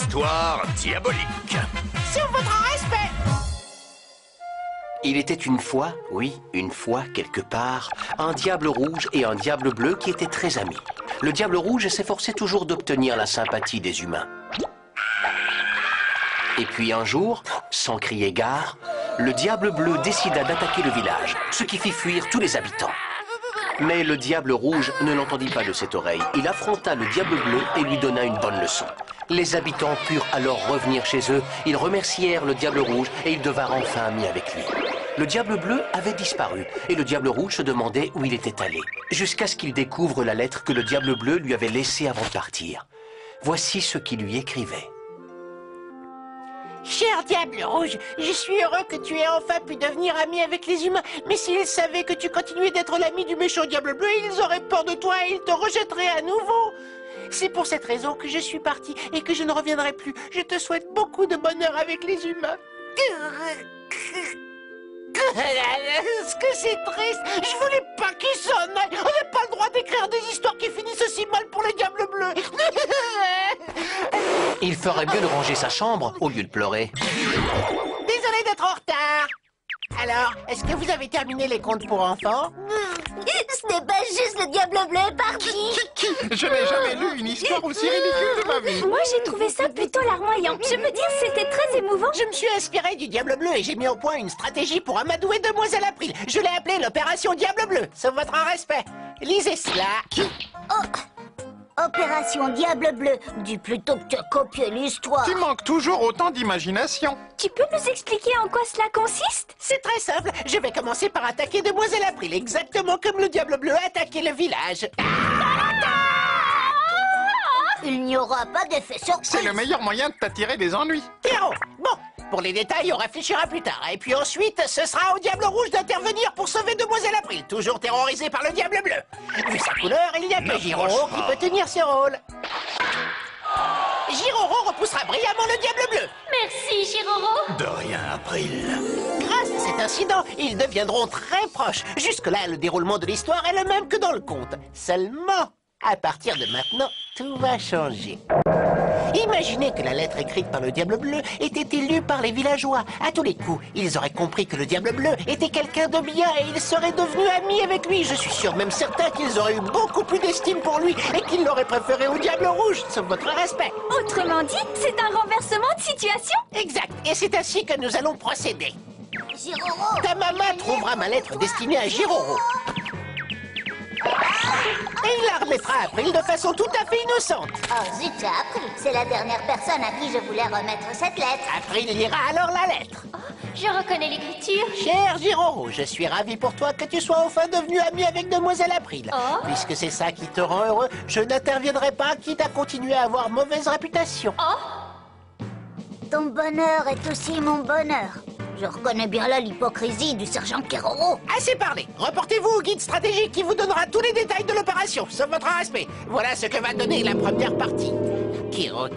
histoire diabolique. Sur votre respect. Il était une fois, oui, une fois, quelque part, un diable rouge et un diable bleu qui étaient très amis. Le diable rouge s'efforçait toujours d'obtenir la sympathie des humains. Et puis un jour, sans crier gare, le diable bleu décida d'attaquer le village, ce qui fit fuir tous les habitants. Mais le diable rouge ne l'entendit pas de cette oreille. Il affronta le diable bleu et lui donna une bonne leçon. Les habitants purent alors revenir chez eux. Ils remercièrent le diable rouge et ils devinrent enfin amis avec lui. Le diable bleu avait disparu et le diable rouge se demandait où il était allé, jusqu'à ce qu'il découvre la lettre que le diable bleu lui avait laissée avant de partir. Voici ce qu'il lui écrivait. Cher diable rouge, je suis heureux que tu aies enfin pu devenir ami avec les humains. Mais s'ils savaient que tu continuais d'être l'ami du méchant diable bleu, ils auraient peur de toi et ils te rejetteraient à nouveau. C'est pour cette raison que je suis parti et que je ne reviendrai plus. Je te souhaite beaucoup de bonheur avec les humains. Est-ce que c'est triste? Je voulais pas qu'ils s'en aillent. On n'a pas le droit d'écrire des histoires qui finissent aussi mal pour les diables bleus. Il ferait mieux de ranger sa chambre au lieu de pleurer. Désolé d'être en retard. Alors, est-ce que vous avez terminé les contes pour enfants? Ce n'est pas juste le diable bleu est parti. Je n'ai jamais lu une histoire aussi ridicule de ma vie. Moi, j'ai trouvé ça plutôt larmoyant. Je veux dire, c'était très émouvant. Je me suis inspiré du diable bleu et j'ai mis au point une stratégie pour amadouer Demoiselle April. Je l'ai appelée l'opération Diable Bleu. Sauf votre respect. Lisez cela. Opération Diable Bleu. Dis plutôt que tu as copié l'histoire. Tu manques toujours autant d'imagination. Tu peux nous expliquer en quoi cela consiste? C'est très simple. Je vais commencer par attaquer Demoiselle April, exactement comme le diable bleu a attaqué le village. Il n'y aura pas d'effet surprise. C'est le meilleur moyen de t'attirer des ennuis. Héros. Bon, pour les détails, on réfléchira plus tard. Et puis ensuite, ce sera au diable rouge d'intervenir pour sauver Demoiselle April, toujours terrorisée par le diable bleu. Vu sa couleur, il n'y a que Giroro qui peut tenir ce rôle. Giroro repoussera brillamment le diable bleu. Merci, Giroro. De rien, April. Grâce à cet incident, ils deviendront très proches. Jusque-là, le déroulement de l'histoire est le même que dans le conte. Seulement, à partir de maintenant, tout va changer. Imaginez que la lettre écrite par le diable bleu ait été lue par les villageois. À tous les coups, ils auraient compris que le diable bleu était quelqu'un de bien et ils seraient devenus amis avec lui. Je suis sûr, même certain, qu'ils auraient eu beaucoup plus d'estime pour lui et qu'ils l'auraient préféré au diable rouge, sauf votre respect. Autrement dit, c'est un renversement de situation. Exact, et c'est ainsi que nous allons procéder. Giroro. Ta maman trouvera ma lettre destinée à Giroro. Et il la remettra à April de façon tout à fait innocente. Oh zut, c'est April. C'est la dernière personne à qui je voulais remettre cette lettre. April lira alors la lettre. Je reconnais l'écriture. Cher Giroro, je suis ravi pour toi que tu sois enfin devenu ami avec Demoiselle April. Oh. Puisque c'est ça qui te rend heureux, je n'interviendrai pas, quitte à continuer à avoir mauvaise réputation. Ton bonheur est aussi mon bonheur. Je reconnais bien là l'hypocrisie du sergent Keroro. Assez parlé. Reportez-vous au guide stratégique qui vous donnera tous les détails de l'opération, sauf votre respect. Voilà ce que va donner la première partie. Kiro.